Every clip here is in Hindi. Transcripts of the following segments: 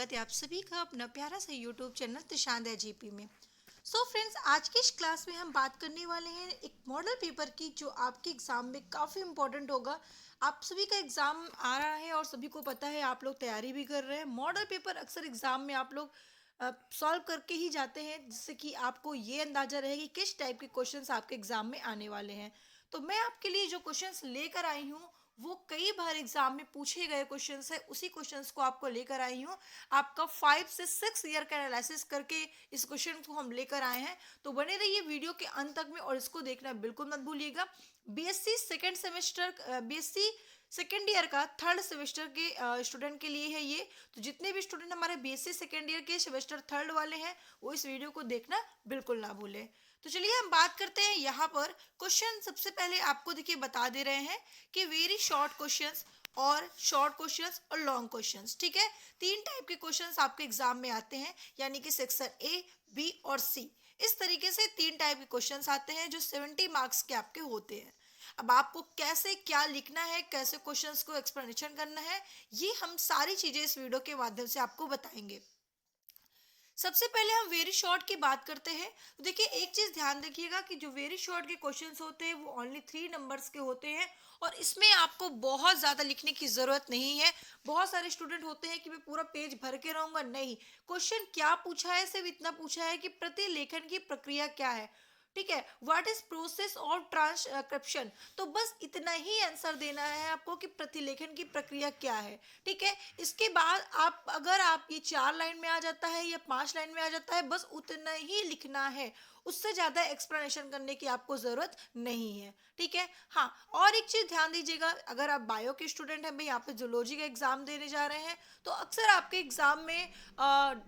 स्वागत है आप सभी का अपना प्यारा सा यूट्यूब चैनल त्रिशांत जीपी में। सो फ्रेंड्स, आज की इस क्लास में हम बात करने वाले हैं एक मॉडल पेपर की जो आपके एग्ज़ाम में काफ़ी इंपॉर्टेंट होगा। आप सभी का एग्ज़ाम आ रहा है और सभी को पता है, आप लोग तैयारी भी कर रहे हैं। मॉडल पेपर अक्सर एग्ज़ाम में आप लोग सॉल्व करके ही जाते हैं, जिससे कि आपको ये अंदाज़ा रहे कि किस टाइप के क्वेश्चंस आपके एग्ज़ाम में आने वाले हैं। तो मैं आपके लिए जो क्वेश्चंस लेकर आई हूँ वो कई बार एग्जाम में पूछे गए क्वेश्चंस है, उसी क्वेश्चंस को आपको लेकर आई हूँ। आपका 5 से 6 ईयर का एनालिसिस करके इस क्वेश्चन को हम लेकर आए हैं। तो बने रहिए वीडियो के अंत तक में और इसको देखना बिल्कुल मत भूलिएगा। बीएससी सेकेंड ईयर का थर्ड सेमेस्टर के स्टूडेंट के लिए है ये। तो जितने भी स्टूडेंट हमारे बीएससी सेकेंड ईयर के सेमेस्टर थर्ड वाले हैं वो इस वीडियो को देखना बिल्कुल ना भूलें। तो चलिए हम बात करते हैं। यहाँ पर क्वेश्चन सबसे पहले आपको देखिए बता दे रहे हैं कि वेरी शॉर्ट क्वेश्चंस और शॉर्ट क्वेश्चंस और लॉन्ग क्वेश्चंस। ठीक है, तीन टाइप के क्वेश्चंस आपके एग्जाम में आते हैं, यानी कि सेक्शन ए, बी और सी। इस तरीके से तीन टाइप के क्वेश्चंस आते हैं जो 70 मार्क्स के आपके होते हैं। अब आपको कैसे क्या लिखना है, कैसे क्वेश्चंस को एक्सप्लेनेशन करना है, ये हम सारी चीजें इस वीडियो के माध्यम से आपको बताएंगे। सबसे पहले हम वेरी शॉर्ट की बात करते हैं। तो देखिए, एक चीज ध्यान रखिएगा कि जो वेरी शॉर्ट के क्वेश्चंस होते हैं वो ओनली 3 नंबर्स के होते हैं और इसमें आपको बहुत ज्यादा लिखने की जरूरत नहीं है। बहुत सारे स्टूडेंट होते हैं कि मैं पूरा पेज भर के रहूंगा, नहीं। क्वेश्चन क्या पूछा है, सिर्फ इतना पूछा है कि प्रतिलेखन की प्रक्रिया क्या है। ठीक है, what is process of transcription. तो बस इतना ही आंसर देना है आपको कि प्रतिलेखन की प्रक्रिया क्या है। ठीक है, इसके बाद आप अगर आप ये 4 लाइन में आ जाता है या 5 लाइन में आ जाता है, बस उतना ही लिखना है। उससे ज्यादा एक्सप्लेनेशन करने की आपको जरूरत नहीं है। ठीक है, हाँ, और एक चीज ध्यान दीजिएगा, अगर आप बायो के स्टूडेंट हैं, भाई यहाँ पे जूलॉजी का एग्जाम देने जा रहे हैं, तो अक्सर आपके एग्जाम में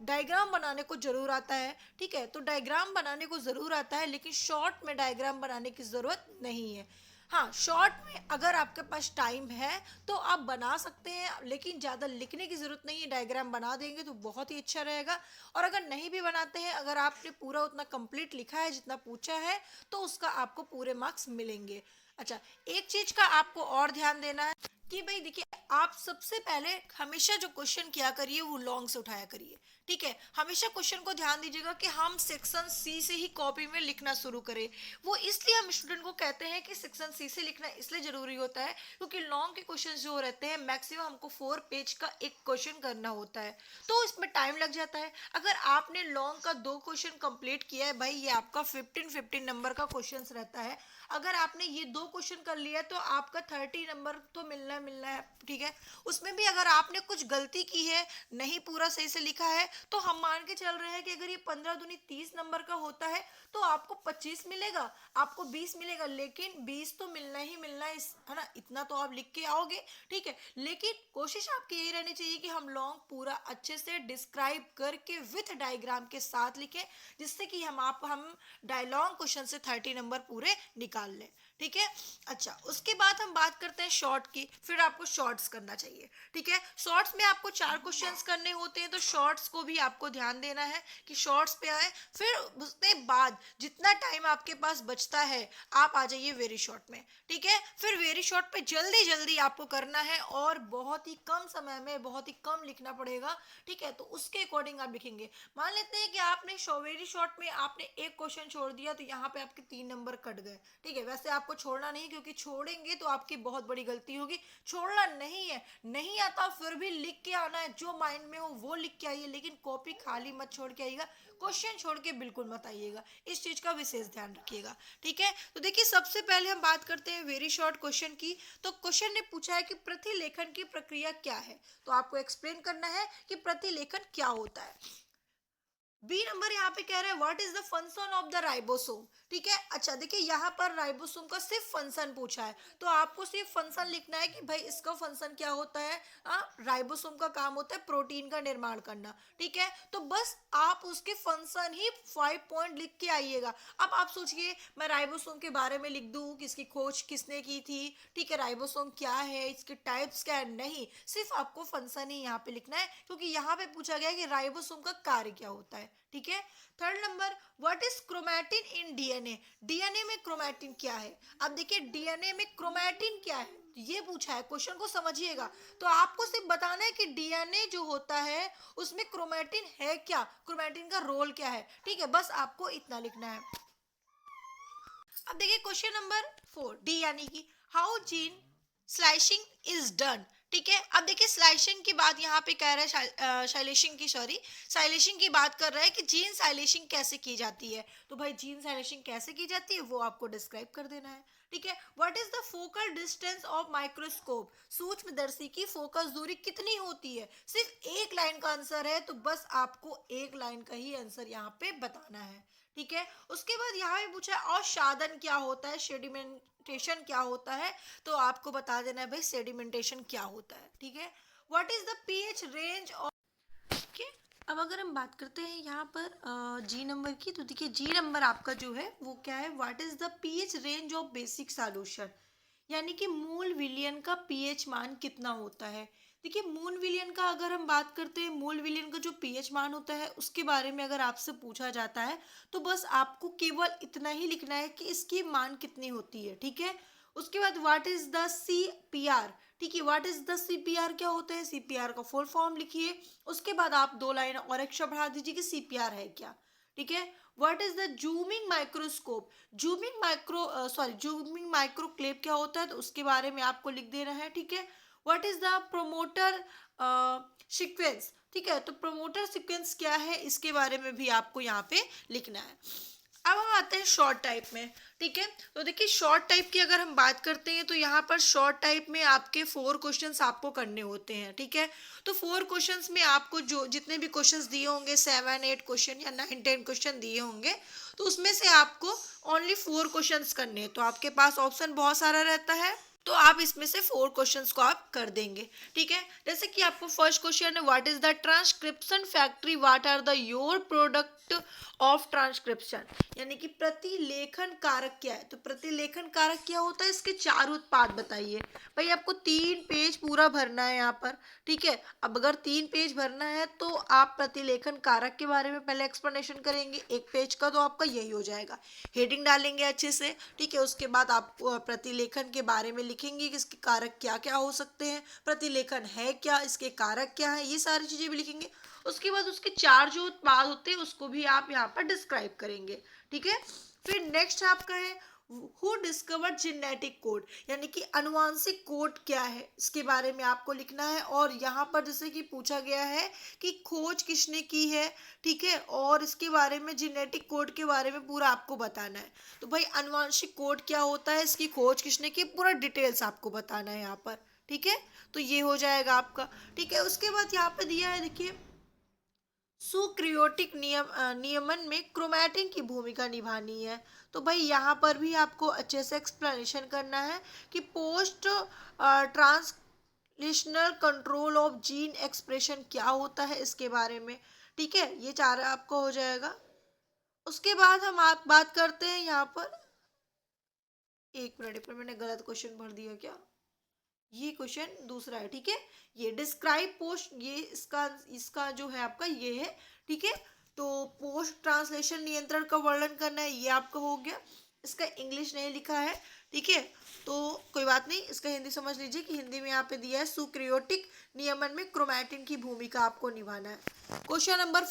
डायग्राम बनाने को जरूर आता है। ठीक है, तो डायग्राम बनाने को जरूर आता है, लेकिन शॉर्ट में डायग्राम बनाने की जरूरत नहीं है। हाँ, शॉर्ट में अगर आपके पास टाइम है तो आप बना सकते हैं, लेकिन ज़्यादा लिखने की ज़रूरत नहीं है। डायग्राम बना देंगे तो बहुत ही अच्छा रहेगा। और अगर नहीं भी बनाते हैं, अगर आपने पूरा उतना कंप्लीट लिखा है जितना पूछा है, तो उसका आपको पूरे मार्क्स मिलेंगे। अच्छा, एक चीज़ का आपको और ध्यान देना है कि भाई देखिए, आप सबसे पहले हमेशा जो क्वेश्चन किया करिए वो लॉन्ग से उठाया करिए। ठीक है, हमेशा क्वेश्चन को ध्यान दीजिएगा कि हम सेक्शन सी से ही कॉपी में लिखना शुरू करें। वो इसलिए हम स्टूडेंट को कहते हैं कि सेक्शन सी से लिखना इसलिए जरूरी होता है क्योंकि लॉन्ग के क्वेश्चन जो रहते हैं मैक्सिमम हमको 4 पेज का एक क्वेश्चन करना होता है, तो इसमें टाइम लग जाता है। अगर आपने लॉन्ग का 2 क्वेश्चन कंप्लीट किया है, भाई ये आपका 15-15 नंबर का क्वेश्चन रहता है। अगर आपने ये 2 क्वेश्चन कर लिया तो आपका 30 नंबर तो मिलना है। ठीक है, उसमें भी अगर आपने कुछ गलती की है, नहीं पूरा सही से लिखा है, तो हम मान के चल रहे हैं कि अगर ये 15 दूनी 30 नंबर का होता है तो आपको 25 मिलेगा, आपको 20 मिलेगा, लेकिन 20 तो मिलना ही मिलना है, है ना, इतना तो आप लिख के आओगे। ठीक है, लेकिन कोशिश आपकी यही रहनी चाहिए कि हम लॉन्ग पूरा अच्छे से डिस्क्राइब करके विथ डायग्राम के साथ लिखें, जिससे कि हम डायलॉग क्वेश्चन से 30 नंबर पूरे निकाल लें। ठीक है, अच्छा, उसके बाद हम बात करते हैं शॉर्ट की। फिर आपको शॉर्ट्स करना चाहिए। ठीक है, शॉर्ट्स में आपको 4 क्वेश्चंस करने होते हैं, तो शॉर्ट्स को भी आपको ध्यान देना है कि शॉर्ट्स पे आए। फिर उसके बाद जितना टाइम आपके पास बचता है आप आ जाइए वेरी शॉर्ट में। ठीक है, फिर वेरी शॉर्ट पे जल्दी जल्दी आपको करना है और बहुत ही कम समय में बहुत ही कम लिखना पड़ेगा। ठीक है, तो उसके अकॉर्डिंग आप लिखेंगे। मान लेते हैं कि आपने वेरी शॉर्ट में आपने एक क्वेश्चन छोड़ दिया, तो यहाँ पे आपके 3 नंबर कट गए। ठीक है, वैसे आपको छोड़ना नहीं, क्योंकि छोड़ेंगे तो आपकी बहुत बड़ी गलती होगी। छोड़ना नहीं है, नहीं आता फिर भी लिख के आना है, जो माइंड में हो वो लिख के आइए, लेकिन कॉपी खाली मत छोड़ के आइएगा, क्वेश्चन छोड़ के बिल्कुल मत आइएगा। इस चीज का विशेष ध्यान रखिएगा। ठीक है, तो देखिए, सबसे पहले हम बात करते हैं वेरी शॉर्ट क्वेश्चन की। तो क्वेश्चन ने पूछा है कि प्रतिलेखन की प्रक्रिया क्या है, तो आपको एक्सप्लेन करना है कि प्रतिलेखन क्या होता है। बी नंबर यहाँ पे कह रहे हैं what is the function of the ribosome. ठीक है, अच्छा देखिए, यहाँ पर राइबोसोम का सिर्फ फंक्शन पूछा है, तो आपको सिर्फ फंक्शन लिखना है कि भाई इसका फंक्शन क्या होता है। राइबोसोम का काम होता है प्रोटीन का निर्माण करना। ठीक है, तो बस आप उसके फंक्शन ही 5 पॉइंट लिख के आइएगा। अब आप सोचिए, मैं राइबोसोम के बारे में लिख दूं कि इसकी खोज किसने की थी, ठीक है, राइबोसोम क्या है, इसके टाइप्स क्या है, नहीं, सिर्फ आपको फंक्शन ही यहाँ पे लिखना है, क्योंकि यहाँ पे पूछा गया है कि राइबोसोम का कार्य क्या होता है। ठीक है, third number, what is chromatin in DNA. DNA में क्रोमैटिन क्या है। अब देखिए, डीएनए में क्रोमैटिन क्या है, ये पूछा है, क्वेश्चन को समझिएगा। तो आपको सिर्फ बताना है कि डीएनए जो होता है उसमें क्रोमेटिन है क्या, क्रोमेटिन का रोल क्या है, ठीक है, बस आपको इतना लिखना है। अब देखिए क्वेश्चन नंबर 4, डी यानी कि how gene slicing is done, ठीक है। अब देखिए स्लाइसिंग की बात यहाँ पे कह रहा है, साइलेशिंग की, सॉरी, साइलेशिंग की बात कर रहा है कि जीन साइलेशिंग कैसे की जाती है। तो भाई जीन साइलेशिंग कैसे की जाती है वो आपको डिस्क्राइब कर देना है, ठीक है। What is the focal distance of microscope, सूक्ष्मदर्शी की फोकस दूरी कितनी होती है। सिर्फ एक लाइन का आंसर है, तो बस आपको एक लाइन का ही आंसर यहाँ पे बताना है, ठीक है। उसके बाद यहाँ पे पूछा है औशादन क्या होता है, सेडिमेंटेशन क्या होता है, तो आपको बता देना है भाई सेडिमेंटेशन क्या होता है, ठीक है। What is the pH range of, ठीक है। अब अगर हम बात करते हैं यहाँ पर जी नंबर की, तो देखिए जी नंबर आपका जो है वो क्या है, what is the pH range of basic solution, यानी कि मूल विलयन का पीएच मान कितना होता है। देखिए मूल विलयन का अगर हम बात करते हैं, मूल विलयन का जो पीएच मान होता है उसके बारे में अगर आपसे पूछा जाता है तो बस आपको केवल इतना ही लिखना है कि इसकी मान कितनी होती है, ठीक है। उसके बाद व्हाट इज द सीपीआर, ठीक है, व्हाट इज द सीपीआर क्या होता है, सीपीआर का फुल फॉर्म लिखिए। उसके बाद आप 2 लाइन और एक्स्ट्रा बढ़ा दीजिए कि सीपीआर है क्या, ठीक है। What is the zooming microscope, zooming microscope क्या होता है, तो उसके बारे में आपको लिख देना है, ठीक है। What is the promoter sequence, ठीक है, तो प्रोमोटर सीक्वेंस क्या है इसके बारे में भी आपको यहाँ पे लिखना है। अब हम आते हैं शॉर्ट टाइप में, ठीक है। तो देखिए शॉर्ट टाइप की अगर हम बात करते हैं तो यहाँ पर शॉर्ट टाइप में आपके 4 क्वेश्चंस आपको करने होते हैं, ठीक है। तो 4 क्वेश्चंस में आपको जो जितने भी क्वेश्चंस दिए होंगे 7-8 क्वेश्चन या 9-10 क्वेश्चन दिए होंगे, तो उसमें से आपको ओनली 4 क्वेश्चंस करने हैं। तो आपके पास ऑप्शन बहुत सारा रहता है, तो आप इसमें से 4 क्वेश्चंस को आप कर देंगे, ठीक है। जैसे कि आपको फर्स्ट क्वेश्चन है what is the transcription factory, what are the your product of transcription, यानी कि प्रतिलेखन कारक क्या है। तो प्रतिलेखन कारक क्या होता है, इसके 4 उत्पाद बताइए। भाई आपको 3 पेज पूरा भरना है यहाँ पर, ठीक है। अब अगर 3 पेज भरना है तो आप प्रतिलेखन कारक के बारे में पहले एक्सप्लेनेशन करेंगे, 1 पेज का तो आपका यही हो जाएगा। हेडिंग डालेंगे अच्छे से, ठीक है। उसके बाद आप प्रतिलेखन के बारे में लिखेंगे कि इसके कारक क्या क्या हो सकते हैं, प्रतिलेखन है क्या, इसके कारक क्या है, ये सारी चीजें भी लिखेंगे। उसके बाद उसके 4 जो उत्पाद होते हैं उसको भी आप यहाँ पर डिस्क्राइब करेंगे, ठीक है। फिर नेक्स्ट आपका है हु डिस्कवर्ड जेनेटिक कोड, यानी कि अनुवांशिक कोड क्या है इसके बारे में आपको लिखना है। और यहाँ पर जैसे कि पूछा गया है कि खोज किसने की है, ठीक है, और इसके बारे में जेनेटिक कोड के बारे में पूरा आपको बताना है। तो भाई अनुवांशिक कोड क्या होता है, इसकी खोज किसने की, पूरा डिटेल्स आपको बताना है यहाँ पर, ठीक है। तो ये हो जाएगा आपका, ठीक है। उसके बाद यहाँ पे दिया है देखिए सुक्रियोटिक नियमन में क्रोमैटिन की भूमिका निभानी है। तो भाई यहाँ पर भी आपको अच्छे से एक्सप्लेनेशन करना है कि post translational control of gene expression क्या होता है इसके बारे में, ठीक है। ये 4 आपको हो जाएगा। उसके बाद हम आप बात करते हैं यहाँ पर, एक मिनट पर मैंने गलत क्वेश्चन भर दिया क्या, ये क्वेश्चन दूसरा है, ठीक है। ये डिस्क्राइब पोस्ट, ये इसका इसका जो है आपका ये है, ठीक है। तो पोस्ट ट्रांसलेशन नियंत्रण का वर्णन करना है, ये आपका हो गया। इसका इंग्लिश नहीं लिखा है, ठीक है, तो कोई बात नहीं, इसका हिंदी समझ लीजिए कि हिंदी में यहाँ पे दिया है सुक्रियोटिक नियमन में क्रोमैटिन की भूमिका आपको निभाना है। क्वेश्चन नंबर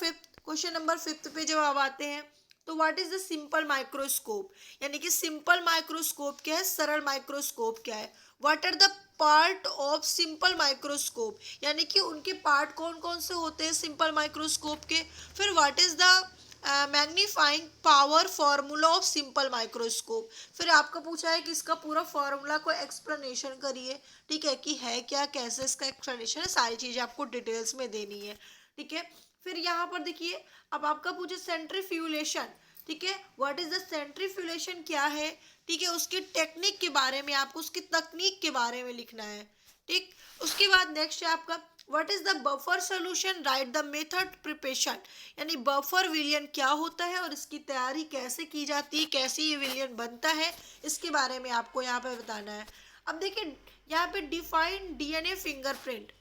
5 पे जब आप आते हैं तो what is the simple microscope, यानी कि सिंपल माइक्रोस्कोप क्या है, सरल माइक्रोस्कोप क्या है। What are the part of simple microscope, यानी कि उनके पार्ट कौन कौन से होते हैं सिंपल माइक्रोस्कोप के। फिर what is the magnifying power formula of simple microscope, फिर आपका पूछा है कि इसका पूरा फॉर्मूला को एक्सप्लेनेशन करिए, ठीक है, कि है क्या, कैसे इसका एक्सप्लेनेशन है, सारी चीजें आपको डिटेल्स में देनी है, ठीक है। फिर यहाँ पर देखिए अब आपका पूछे सेंट्रीफ्यूलेशन, ठीक है, व्हाट इज द सेंट्रीफ्यूलेशन क्या है, ठीक है, उसकी टेक्निक के बारे में आपको उसकी तकनीक के बारे में लिखना है, ठीक। उसके बाद नेक्स्ट है आपका what is the buffer solution, right the method preparation, यानी बफर विलियन क्या होता है और इसकी तैयारी कैसे की जाती है, कैसे ये विलियन बनता है, इसके बारे में आपको यहाँ पे बताना है। अब देखिए यहाँ पे डिफाइन डीएनए फिंगरप्रिंट,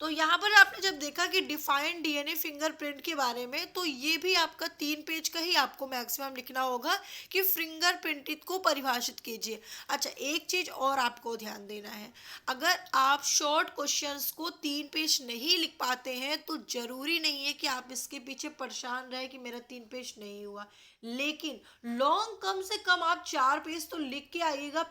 तो यहाँ पर आपने जब देखा कि डिफाइंड डीएनए फिंगरप्रिंट के बारे में, तो ये भी आपका 3 पेज का ही आपको मैक्सिमम लिखना होगा कि फिंगरप्रिंट को परिभाषित कीजिए। अच्छा, एक चीज और आपको ध्यान देना है, अगर आप शॉर्ट क्वेश्चंस को 3 पेज नहीं लिख पाते हैं तो जरूरी नहीं है कि आप इसके पीछे परेशान रहे कि मेरा 3 पेज नहीं हुआ, लेकिन लॉन्ग कम से कम आप 4 पेज तो लिख के आइएगा।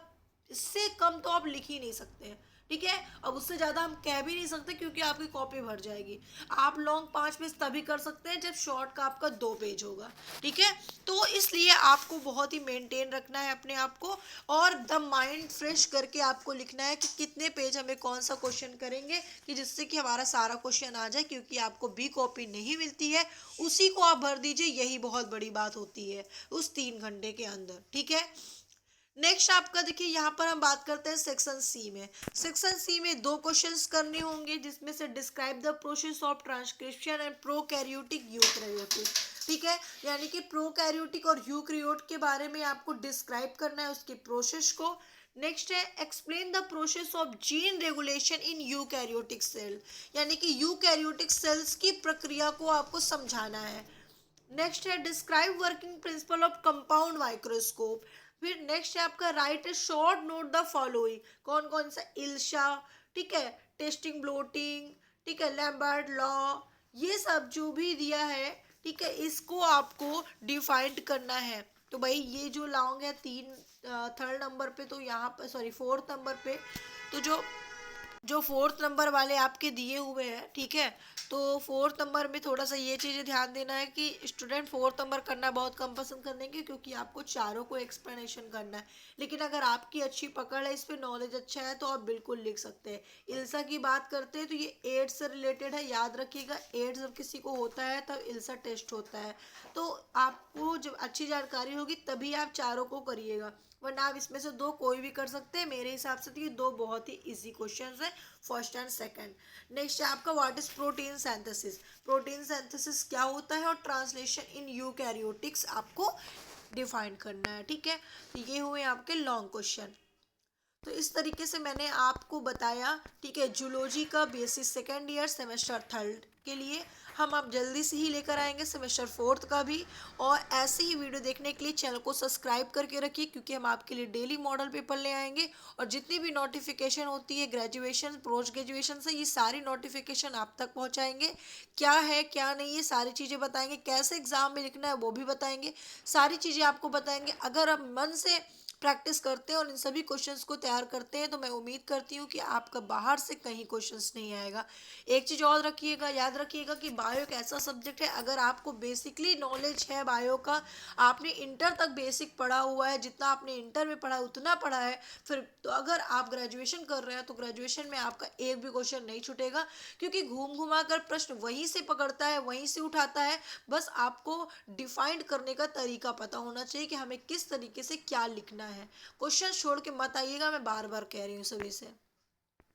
इससे कम तो आप लिख ही नहीं सकते हैं, ठीक है। अब उससे ज़्यादा हम कह भी नहीं सकते क्योंकि आपकी कॉपी भर जाएगी। आप लॉन्ग 5 पेज तभी कर सकते हैं जब शॉर्ट का आपका 2 पेज होगा, ठीक है। तो इसलिए आपको बहुत ही मेंटेन रखना है अपने आप को, और द माइंड फ्रेश करके आपको लिखना है कि कितने पेज हमें कौन सा क्वेश्चन करेंगे, कि जिससे कि हमारा सारा क्वेश्चन आ जाए, क्योंकि आपको बी कॉपी नहीं मिलती है, उसी को आप भर दीजिए, यही बहुत बड़ी बात होती है उस 3 घंटे के अंदर, ठीक है। नेक्स्ट आपका देखिए, यहाँ पर हम बात करते हैं सेक्शन सी में। सेक्शन सी में 2 क्वेश्चंस करने होंगे, जिसमें से describe the process of transcription and prokaryotic eukaryotic, ठीक है। यानी कि प्रोकैरियोटिक और यूकैरियोट के बारे में आपको डिस्क्राइब करना है, उसके प्रोसेस को। नेक्स्ट है explain the process of gene regulation in eukaryotic cell, यानी कि यूकैरियोटिक सेल्स की प्रक्रिया को आपको समझाना है। नेक्स्ट है describe working principle of compound microscope. फिर नेक्स्ट है आपका right A short note the following, कौन कौन सा इल्शा, ठीक है, टेस्टिंग ब्लोटिंग, ठीक है, लैम्बर्ट लॉ, ये सब जो भी दिया है, ठीक है, इसको आपको डिफाइंड करना है। तो भाई ये जो लाओगे है 3 3rd नंबर पे, तो यहाँ पर सॉरी 4th नंबर पे, तो जो जो 4th नंबर वाले आपके दिए हुए हैं, ठीक है। तो 4th नंबर में थोड़ा सा ये चीज़ें ध्यान देना है कि स्टूडेंट 4th नंबर करना बहुत कम पसंद करेंगे, क्योंकि आपको चारों को एक्सप्लेनेशन करना है। लेकिन अगर आपकी अच्छी पकड़ है, इस पे नॉलेज अच्छा है, तो आप बिल्कुल लिख सकते हैं। इल्सा की बात करते हैं तो ये एड्स से रिलेटेड है, याद रखिएगा। एड्स जब किसी को होता है तब इल्सा टेस्ट होता है, तो आपको जब अच्छी जानकारी होगी तभी आप चारों को करिएगा, वरना आप इसमें से 2 कोई भी कर सकते हैं। मेरे हिसाब से तो ये 2 बहुत ही इजी क्वेश्चंस हैं, फर्स्ट एंड सेकंड। नेक्स्ट है आपका what is protein synthesis. Protein synthesis क्या होता है और ट्रांसलेशन इन यूकैरियोटिक्स आपको डिफाइन करना है, ठीक है। तो ये हुए आपके लॉन्ग क्वेश्चन। तो इस तरीके से मैंने आपको बताया, ठीक है, जूलॉजी का basis 2nd year semester 3rd के लिए। हम अब जल्दी से ही लेकर आएंगे सेमेस्टर 4th का भी, और ऐसे ही वीडियो देखने के लिए चैनल को सब्सक्राइब करके रखिए, क्योंकि हम आपके लिए डेली मॉडल पेपर ले आएंगे, और जितनी भी नोटिफिकेशन होती है ग्रेजुएशन पोस्ट ग्रेजुएशन से, ये सारी नोटिफिकेशन आप तक पहुंचाएंगे। क्या है क्या नहीं ये सारी चीज़ें बताएंगे, कैसे एग्जाम में लिखना है वो भी बताएंगे, सारी चीज़ें आपको बताएंगे। अगर आप मन से प्रैक्टिस करते हैं और इन सभी क्वेश्चंस को तैयार करते हैं, तो मैं उम्मीद करती हूँ कि आपका बाहर से कहीं क्वेश्चंस नहीं आएगा। एक चीज़ और रखिएगा, याद रखिएगा कि बायो एक ऐसा सब्जेक्ट है, अगर आपको बेसिकली नॉलेज है बायो का, आपने इंटर तक बेसिक पढ़ा हुआ है, जितना आपने इंटर में पढ़ा उतना पढ़ा है, फिर तो अगर आप ग्रेजुएशन कर रहे हैं तो ग्रेजुएशन में आपका एक भी क्वेश्चन नहीं छूटेगा, क्योंकि घूम घुमा कर प्रश्न वहीं से पकड़ता है, वहीं से उठाता है। बस आपको डिफाइंड करने का तरीका पता होना चाहिए कि हमें किस तरीके से क्या लिखना है। क्वेश्चन छोड़ के मत आइएगा, मैं बार बार कह रही हूँ सभी से।